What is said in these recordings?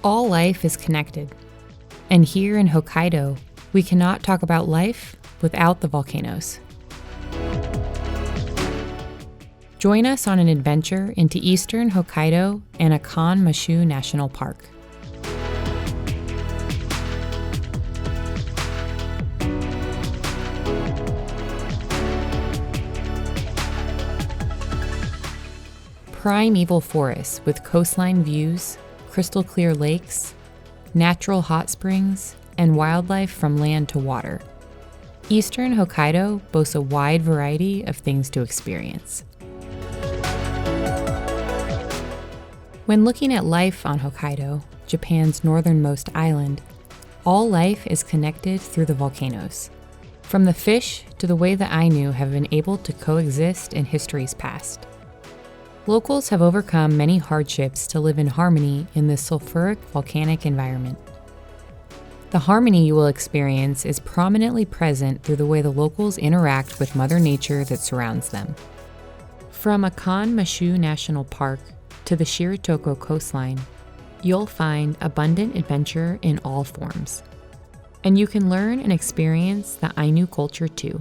All life is connected. And here in Hokkaido, we cannot talk about life without the volcanoes. Join us on an adventure into Eastern Hokkaido and Akan Mashu National Park. Primeval forests with coastline views, crystal clear lakes, natural hot springs, and wildlife from land to water. Eastern Hokkaido boasts a wide variety of things to experience. When looking at life on Hokkaido, Japan's northernmost island, all life is connected through the volcanoes. From the fish to the way the Ainu have been able to coexist in history's past. Locals have overcome many hardships to live in harmony in this sulfuric volcanic environment. The harmony you will experience is prominently present through the way the locals interact with Mother Nature that surrounds them. From Akan Mashu National Park to the Shiretoko coastline, you'll find abundant adventure in all forms. And you can learn and experience the Ainu culture too.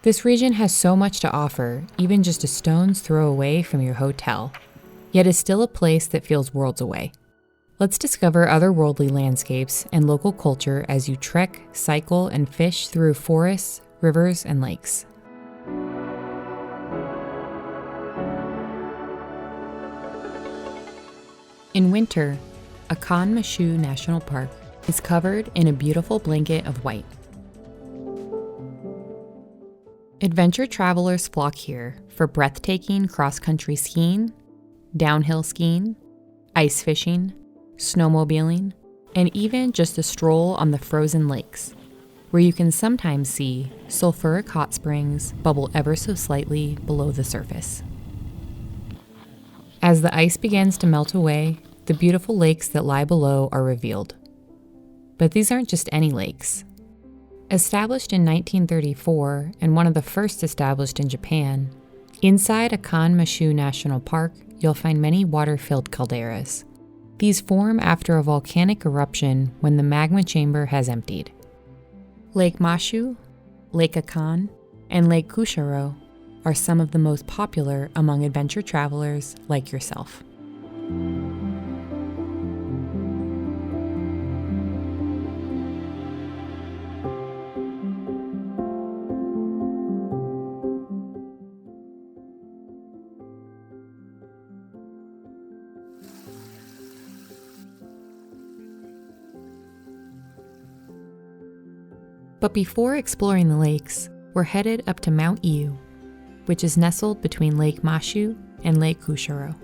This region has so much to offer, even just a stone's throw away from your hotel, yet is still a place that feels worlds away. Let's discover otherworldly landscapes and local culture as you trek, cycle, and fish through forests, rivers, and lakes. In winter, Akan Mashu National Park is covered in a beautiful blanket of white. Adventure travelers flock here for breathtaking cross-country skiing, downhill skiing, ice fishing, snowmobiling, and even just a stroll on the frozen lakes, where you can sometimes see sulfuric hot springs bubble ever so slightly below the surface. As the ice begins to melt away, the beautiful lakes that lie below are revealed. But these aren't just any lakes. Established in 1934 and one of the first established in Japan, inside Akan Mashu National Park, you'll find many water-filled calderas. These form after a volcanic eruption when the magma chamber has emptied. Lake Mashu, Lake Akan, and Lake KUSSHARO are some of the most popular among adventure travelers like yourself. But before exploring the lakes, we're headed up to Mount Iu, which is nestled between Lake Mashu and Lake KUSSHARO.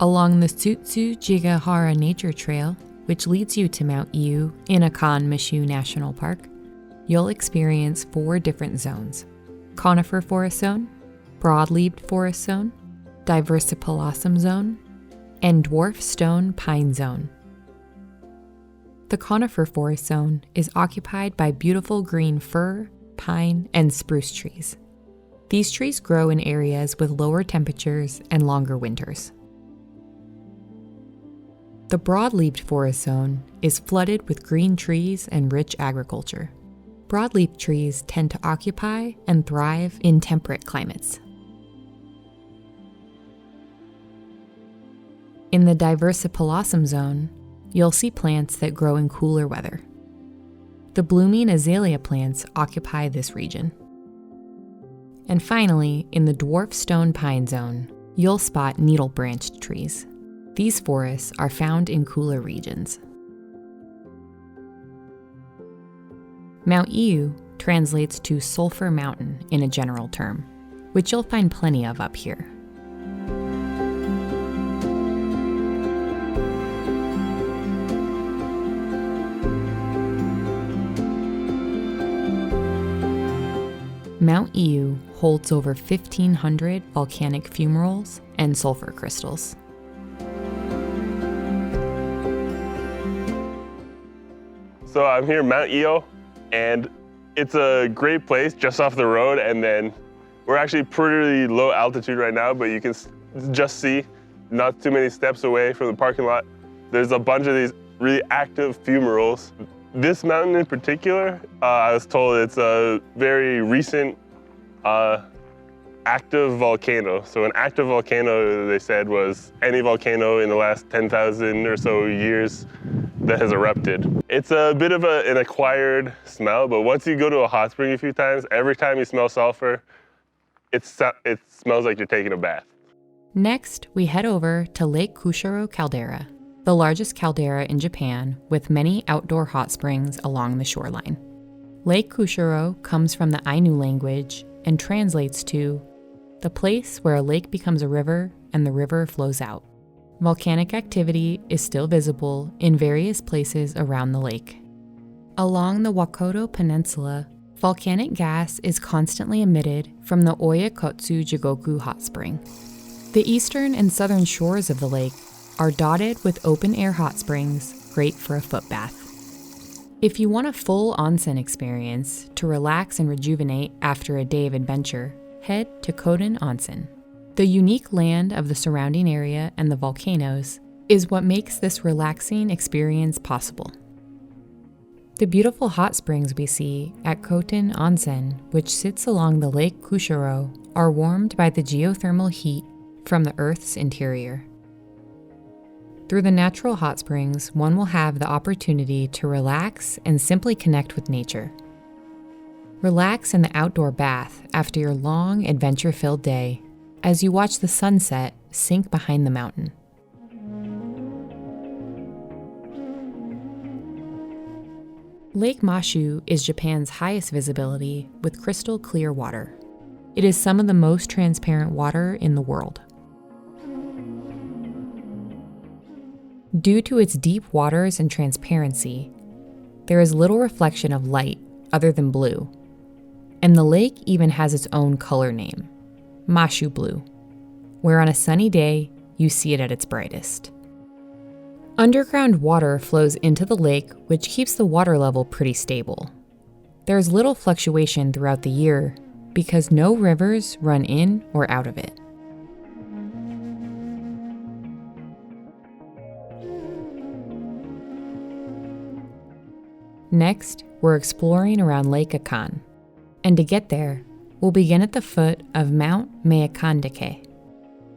Along the Tsutsu-Jigahara Nature Trail, which leads you to Mount Iu in Akan Mashu National Park, you'll experience 4 different zones: conifer forest zone, broad-leaved forest zone, diversipalsam zone, and dwarf stone pine zone. The conifer forest zone is occupied by beautiful green fir, pine, and spruce trees. These trees grow in areas with lower temperatures and longer winters. The broad-leaved forest zone is flooded with green trees and rich agriculture. Broadleaf trees tend to occupy and thrive in temperate climates. In the diversipalsam zone, you'll see plants that grow in cooler weather. The blooming azalea plants occupy this region. And finally, in the dwarf stone pine zone, you'll spot needle-branched trees. These forests are found in cooler regions. Mount Iu translates to Sulphur Mountain in a general term, which you'll find plenty of up here. Mount Iu holds over 1,500 volcanic fumaroles and sulfur crystals. So I'm here in Mount Iu, and it's a great place just off the road, and then we're actually pretty low altitude right now, but you can just see not too many steps away from the parking lot, there's a bunch of these really active fumaroles. This mountain in particular, I was told it's a very recent active volcano. So an active volcano, they said, was any volcano in the last 10,000 or so years that has erupted. It's a bit of an acquired smell, but once you go to a hot spring a few times, every time you smell sulfur, it smells like you're taking a bath. Next, we head over to Lake KUSSHARO caldera, the largest caldera in Japan with many outdoor hot springs along the shoreline. Lake KUSSHARO comes from the Ainu language and translates to the place where a lake becomes a river and the river flows out. Volcanic activity is still visible in various places around the lake. Along the Wakoto Peninsula, volcanic gas is constantly emitted from the Oyakotsu Jigoku hot spring. The eastern and southern shores of the lake are dotted with open-air hot springs, great for a foot bath. If you want a full onsen experience to relax and rejuvenate after a day of adventure, head to KOTAN Onsen. The unique land of the surrounding area and the volcanoes is what makes this relaxing experience possible. The beautiful hot springs we see at KOTAN Onsen, which sits along the Lake KUSSHARO, are warmed by the geothermal heat from the Earth's interior. Through the natural hot springs, one will have the opportunity to relax and simply connect with nature. Relax in the outdoor bath after your long, adventure-filled day as you watch the sunset sink behind the mountain. Lake Mashu is Japan's highest visibility with crystal clear water. It is some of the most transparent water in the world. Due to its deep waters and transparency, there is little reflection of light other than blue, and the lake even has its own color name, Mashu Blue, where on a sunny day you see it at its brightest. Underground water flows into the lake, which keeps the water level pretty stable. There is little fluctuation throughout the year because no rivers run in or out of it. Next, we're exploring around Lake Akan, and to get there, we'll begin at the foot of Mount MEAKANDAKE.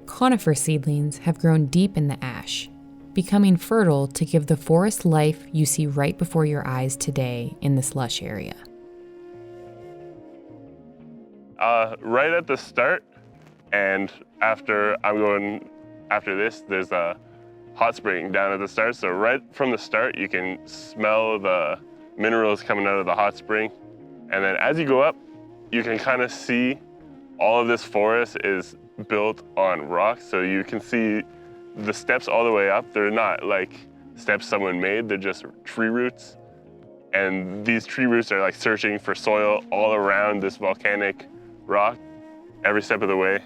Conifer seedlings have grown deep in the ash, becoming fertile to give the forest life you see right before your eyes today in this lush area. Right at the start, and after this, there's a hot spring down at the start. So right from the start, you can smell the minerals coming out of the hot spring. And then as you go up, you can kind of see all of this forest is built on rocks. So you can see the steps all the way up. They're not like steps someone made, they're just tree roots. And these tree roots are like searching for soil all around this volcanic rock. Every step of the way,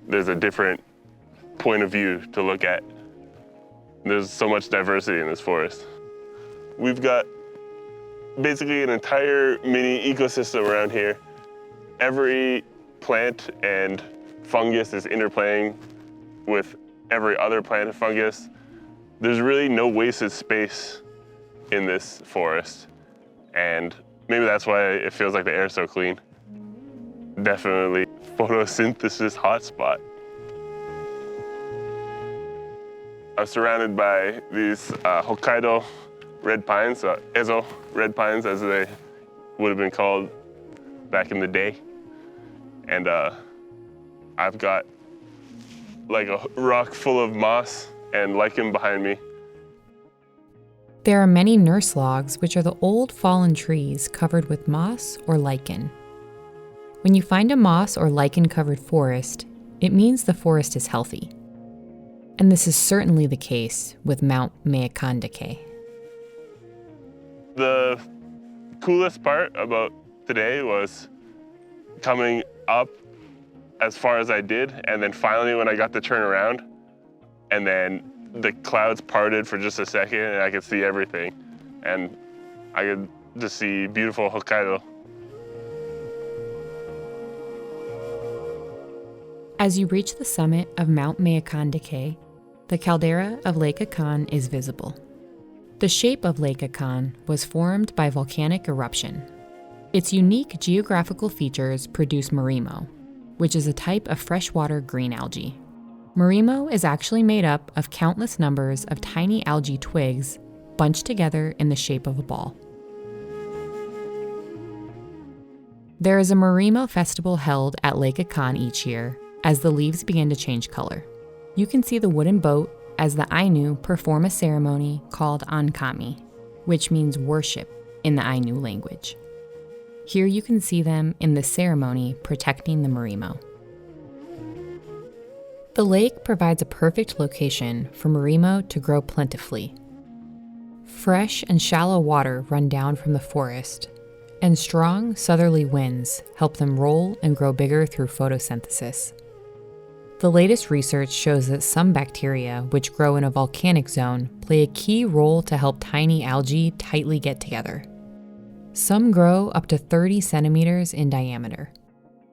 there's a different point of view to look at. There's so much diversity in this forest. We've got basically an entire mini ecosystem around here. Every plant and fungus is interplaying with every other plant and fungus. There's really no wasted space in this forest. And maybe that's why it feels like the air's so clean. Definitely photosynthesis hotspot. I'm surrounded by these Hokkaido red pines, Ezo red pines as they would have been called back in the day. And I've got like a rock full of moss and lichen behind me. There are many nurse logs, which are the old fallen trees covered with moss or lichen. When you find a moss or lichen-covered forest, it means the forest is healthy. And this is certainly the case with Mount MEAKANDAKE. The coolest part about today was coming up as far as I did, and then finally when I got to turn around, and then the clouds parted for just a second and I could see everything. And I could just see beautiful Hokkaido. As you reach the summit of Mount MEAKANDAKE, the caldera of Lake Akan is visible. The shape of Lake Akan was formed by volcanic eruption. Its unique geographical features produce marimo, which is a type of freshwater green algae. Marimo is actually made up of countless numbers of tiny algae twigs bunched together in the shape of a ball. There is a Marimo festival held at Lake Akan each year as the leaves begin to change color. You can see the wooden boat as the Ainu perform a ceremony called Ankami, which means worship in the Ainu language. Here you can see them in the ceremony protecting the Marimo. The lake provides a perfect location for Marimo to grow plentifully. Fresh and shallow water run down from the forest, and strong southerly winds help them roll and grow bigger through photosynthesis. The latest research shows that some bacteria which grow in a volcanic zone play a key role to help tiny algae tightly get together. Some grow up to 30 centimeters in diameter.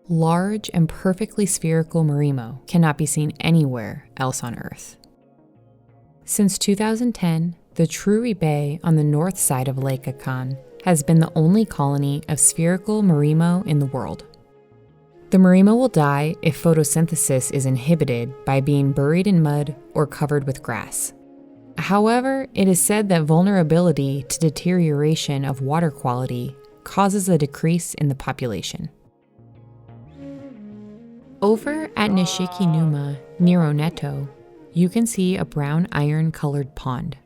Large and perfectly spherical marimo cannot be seen anywhere else on Earth. Since 2010, the Truri Bay on the north side of Lake Akan has been the only colony of spherical marimo in the world. The marimo will die if photosynthesis is inhibited by being buried in mud or covered with grass. However, it is said that vulnerability to deterioration of water quality causes a decrease in the population. Over at NISHIKINUMA, near ONNETO, you can see a brown iron-colored pond.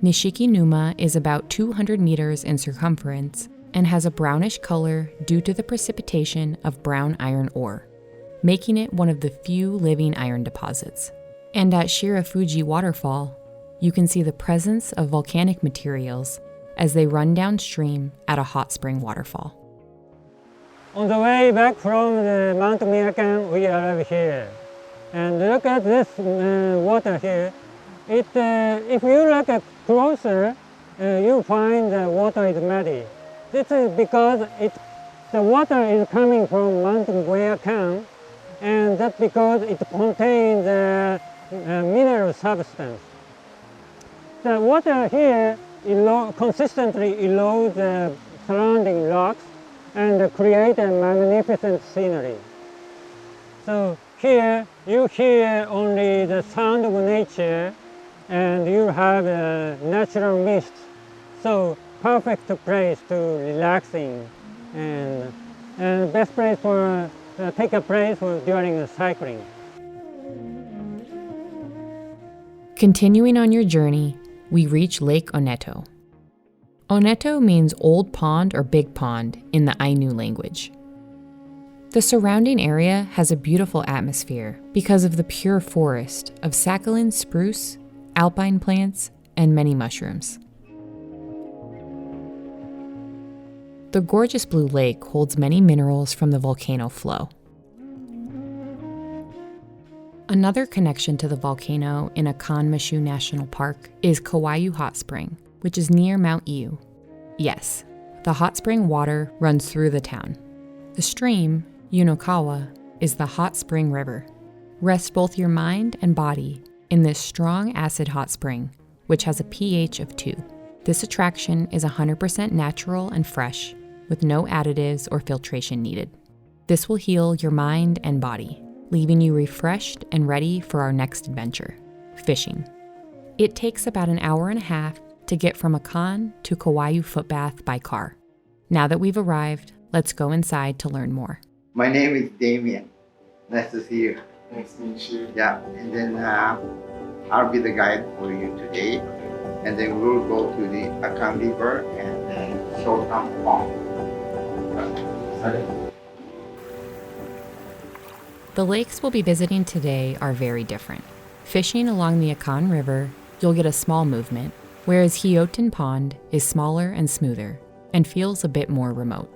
NISHIKINUMA is about 200 meters in circumference and has a brownish color due to the precipitation of brown iron ore, making it one of the few living iron deposits. And at Shirafuji Waterfall, you can see the presence of volcanic materials as they run downstream at a hot spring waterfall. On the way back from the Mount Meakan, we arrive here. And look at this water here. If you look at closer, you find the water is muddy. This is because the water is coming from Mount Meakan, and that's because it contains mineral substance. The water here consistently erodes the surrounding rocks and create a magnificent scenery. So here you hear only the sound of nature, and you have a natural mist. So perfect place to relaxing, and best place for take a place for during the cycling. Continuing on your journey, we reach Lake Onneto. Onneto means old pond or big pond in the Ainu language. The surrounding area has a beautiful atmosphere because of the pure forest of Sakhalin spruce, alpine plants, and many mushrooms. The gorgeous blue lake holds many minerals from the volcano flow. Another connection to the volcano in Akan Mashu National Park is KAWAYU Hot Spring, which is near Mount Iu. Yes, the hot spring water runs through the town. The stream, Yunokawa, is the hot spring river. Rest both your mind and body in this strong acid hot spring, which has a pH of 2. This attraction is 100% natural and fresh, with no additives or filtration needed. This will heal your mind and body, leaving you refreshed and ready for our next adventure, fishing. It takes about an hour and a half to get from Akan to KAWAYU Footbath by car. Now that we've arrived, let's go inside to learn more. My name is DAMEON. Nice to see you. Nice to meet you. Yeah, and then I'll be the guide for you today. And then we'll go to the Akan River and then KOTAN Pond. The lakes we'll be visiting today are very different. Fishing along the Akan River, you'll get a small movement, whereas Hyoten Pond is smaller and smoother and feels a bit more remote.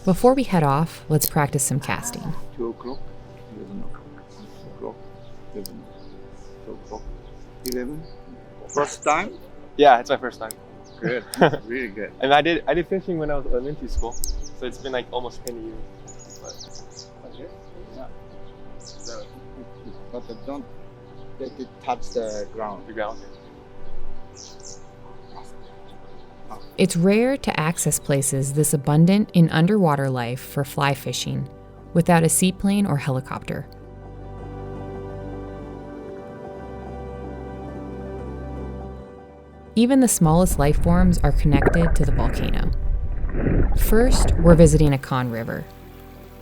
Before we head off, let's practice some casting. 2 o'clock, 11 o'clock, 11, 12 o'clock, 11. First time? Yeah, it's my first time. Good, really good. And I did fishing when I was in elementary school, so it's been like almost 10 years. Okay. Yeah. So, but Let it touch the ground. The ground. It's rare to access places this abundant in underwater life for fly fishing without a seaplane or helicopter. Even the smallest life forms are connected to the volcano. First, we're visiting Akan River.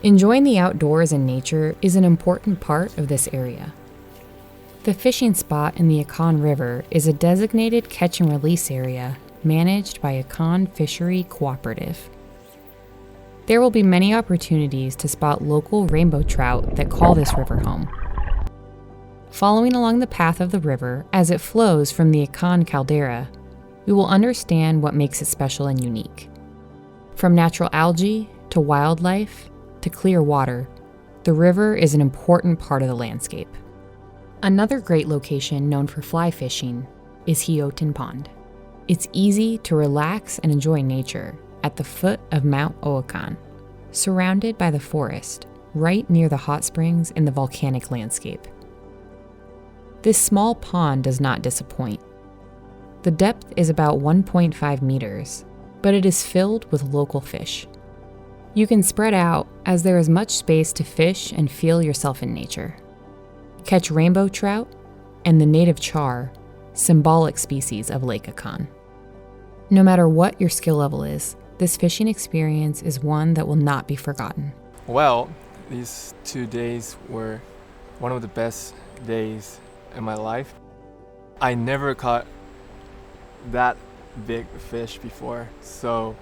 Enjoying the outdoors and nature is an important part of this area. The fishing spot in the Akan River is a designated catch and release area managed by Akan Fishery Cooperative. There will be many opportunities to spot local rainbow trout that call this river home. Following along the path of the river as it flows from the Akan caldera, we will understand what makes it special and unique. From natural algae to wildlife to clear water, the river is an important part of the landscape. Another great location known for fly fishing is Hyoten Pond. It's easy to relax and enjoy nature at the foot of Mount Oakan, surrounded by the forest, right near the hot springs in the volcanic landscape. This small pond does not disappoint. The depth is about 1.5 meters, but it is filled with local fish. You can spread out as there is much space to fish and feel yourself in nature. Catch rainbow trout and the native char, symbolic species of Lake Akan. No matter what your skill level is, this fishing experience is one that will not be forgotten. Well, these 2 days were one of the best days in my life. I never caught that big fish before, so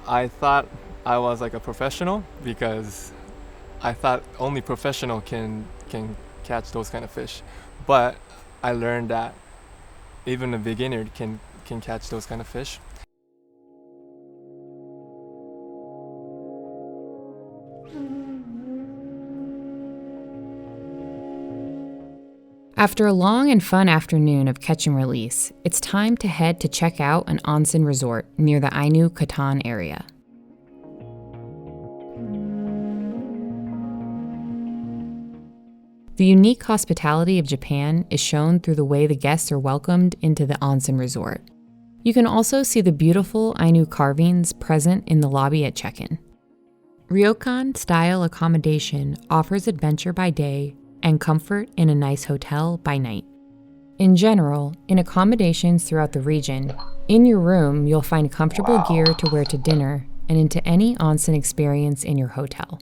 I thought I was like a professional because I thought only professional can catch those kind of fish. But I learned that even a beginner can catch those kind of fish. After a long and fun afternoon of catch and release, it's time to head to check out an onsen resort near the Ainu KOTAN area. The unique hospitality of Japan is shown through the way the guests are welcomed into the onsen resort. You can also see the beautiful Ainu carvings present in the lobby at check-in. Ryokan-style accommodation offers adventure by day and comfort in a nice hotel by night. In general, in accommodations throughout the region, in your room you'll find comfortable gear to wear to dinner and into any onsen experience in your hotel.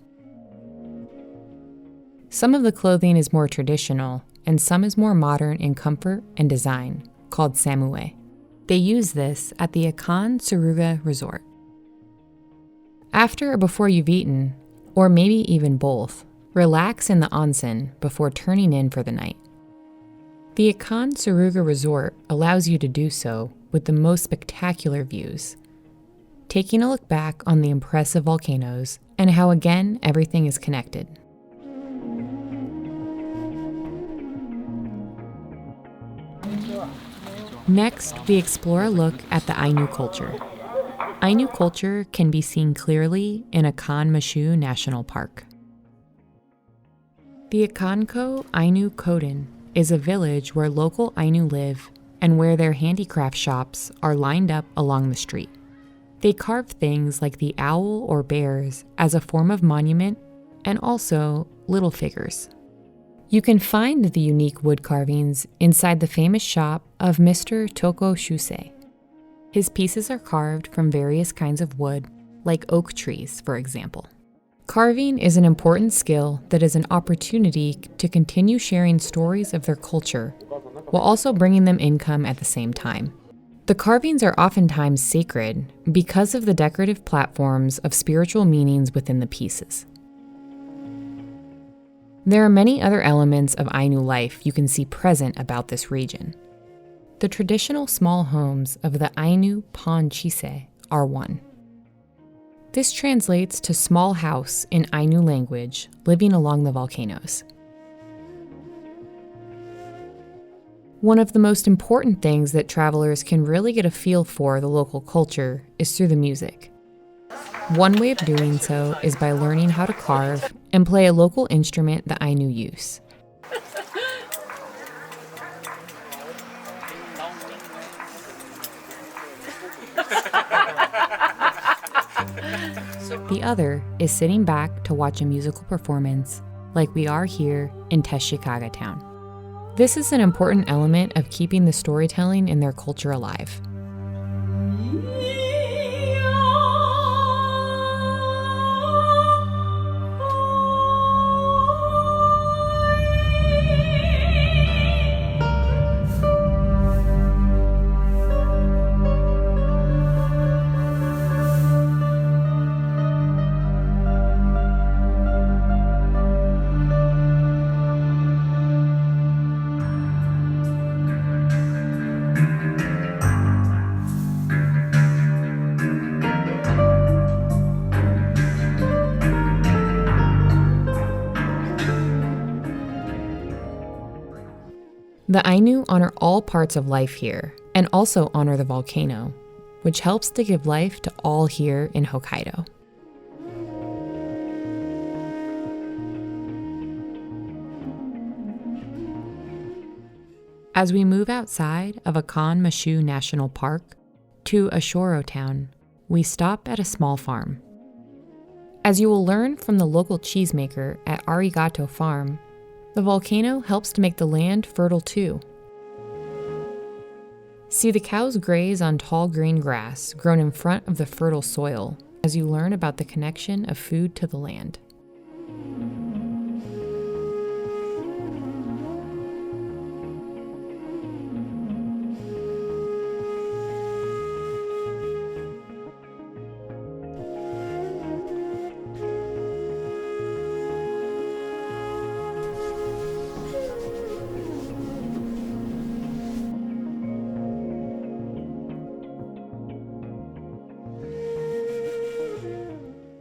Some of the clothing is more traditional, and some is more modern in comfort and design, called samue. They use this at the Akan TSURUGA resort. After or before you've eaten, or maybe even both, relax in the onsen before turning in for the night. The Akan TSURUGA resort allows you to do so with the most spectacular views, taking a look back on the impressive volcanoes and how again everything is connected. Next, we explore a look at the Ainu culture. Ainu culture can be seen clearly in Akan Mashu National Park. The Akanko Ainu Kodan is a village where local Ainu live and where their handicraft shops are lined up along the street. They carve things like the owl or bears as a form of monument and also little figures. You can find the unique wood carvings inside the famous shop of Mr. Toko Shusei. His pieces are carved from various kinds of wood, like oak trees, for example. Carving is an important skill that is an opportunity to continue sharing stories of their culture, while also bringing them income at the same time. The carvings are oftentimes sacred because of the decorative platforms of spiritual meanings within the pieces. There are many other elements of Ainu life you can see present about this region. The traditional small homes of the Ainu Pon-chise are one. This translates to small house in Ainu language, living along the volcanoes. One of the most important things that travelers can really get a feel for the local culture is through the music. One way of doing so is by learning how to carve and play a local instrument the Ainu use. The other is sitting back to watch a musical performance like we are here in Teshikaga town. This is an important element of keeping the storytelling in their culture alive. The Ainu honor all parts of life here and also honor the volcano, which helps to give life to all here in Hokkaido. As we move outside of Akan Mashu National Park to ASHORO town, we stop at a small farm. As you will learn from the local cheesemaker at ARIGATO farm, the volcano helps to make the land fertile too. See the cows graze on tall green grass grown in front of the fertile soil as you learn about the connection of food to the land.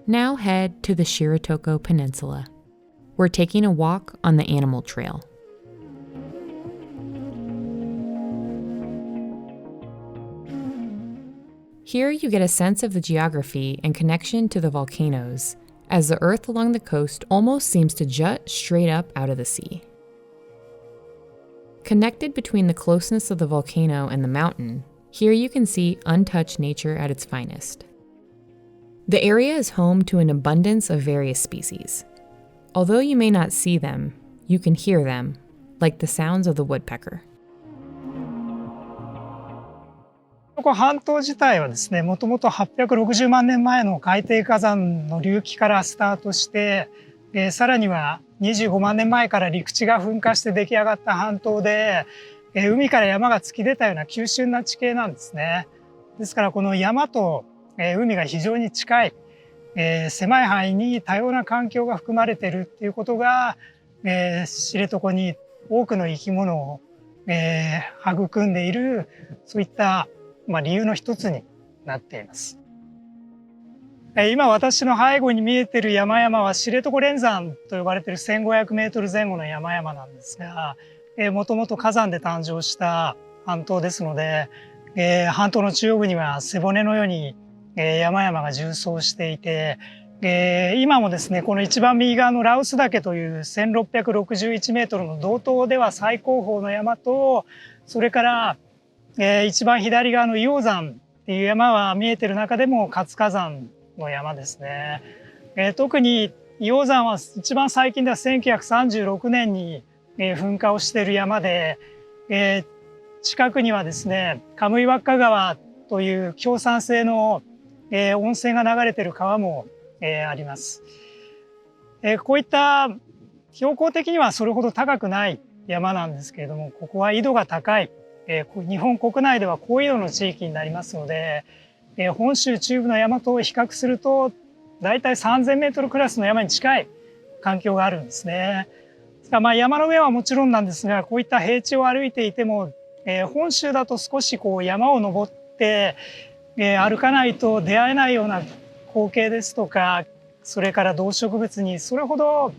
Now head to the Shiretoko Peninsula. We're taking a walk on the animal trail. Here you get a sense of the geography and connection to the volcanoes, as the earth along the coast almost seems to jut straight up out of the sea. Connected between the closeness of the volcano and the mountain, here you can see untouched nature at its finest. The area is home to an abundance of various species. Although you may not see them, you can hear them, like the sounds of the woodpecker. ここ半島自体はですね、もともと860万年前の海底火山の隆起からスタートして、さらには25万年前から陸地が噴火して出来上がった半島で、海から山が突き出たような急峻な地形なんですね。ですからこの山と海が非常に近い、狭い範囲に多様な環境が含まれているっていうことが、知床に多くの生き物を、育んでいるそういった、理由の一つになっています。今私の背後に見えている山々は知床連山と呼ばれている1500メートル前後の山々なんですが、もともと火山で誕生した半島ですので、半島の中央部には背骨のように山々が縦走していて、今もですね、この一番右側の羅臼岳という1661メートルの道東では最高峰の山と、それから一番左側の硫黄山っていう山は見えてる中でも活火山の山ですね。特に硫黄山は一番最近では1936年に噴火をしている山で、近くにはですね、カムイワッカ川という強酸性の温泉が流れている川もあります。こういった標高的にはそれほど高くない山なんですけれども、ここは緯度が高い、日本国内では高緯度の地域になりますので、本州中部の山と比較するとだいたい3000メートルクラスの山に近い環境があるんですね。山の上はもちろんなんですが、こういった平地を歩いていても、本州だと少し山を登って歩かないと出会えないような光景ですとか、それから動植物にそれほど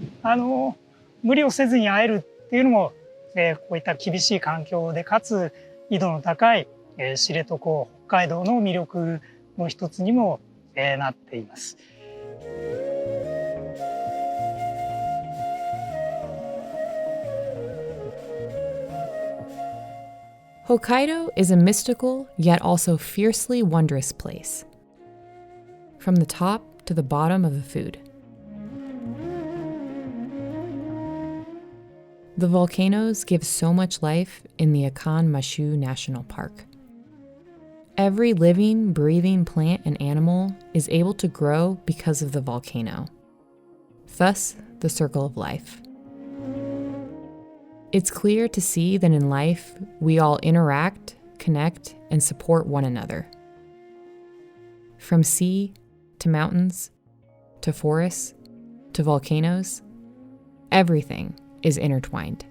無理をせずに会えるっていうのも、こういった厳しい環境でかつ緯度の高い知床、北海道の魅力の一つにもなっています。Hokkaido is a mystical yet also fiercely wondrous place. From the top, to the bottom of the food. The volcanoes give so much life in the Akan Mashu National Park. Every living, breathing plant and animal is able to grow because of the volcano. Thus, the circle of life. It's clear to see that in life, we all interact, connect, and support one another. From sea to mountains, to forests, to volcanoes, everything is intertwined.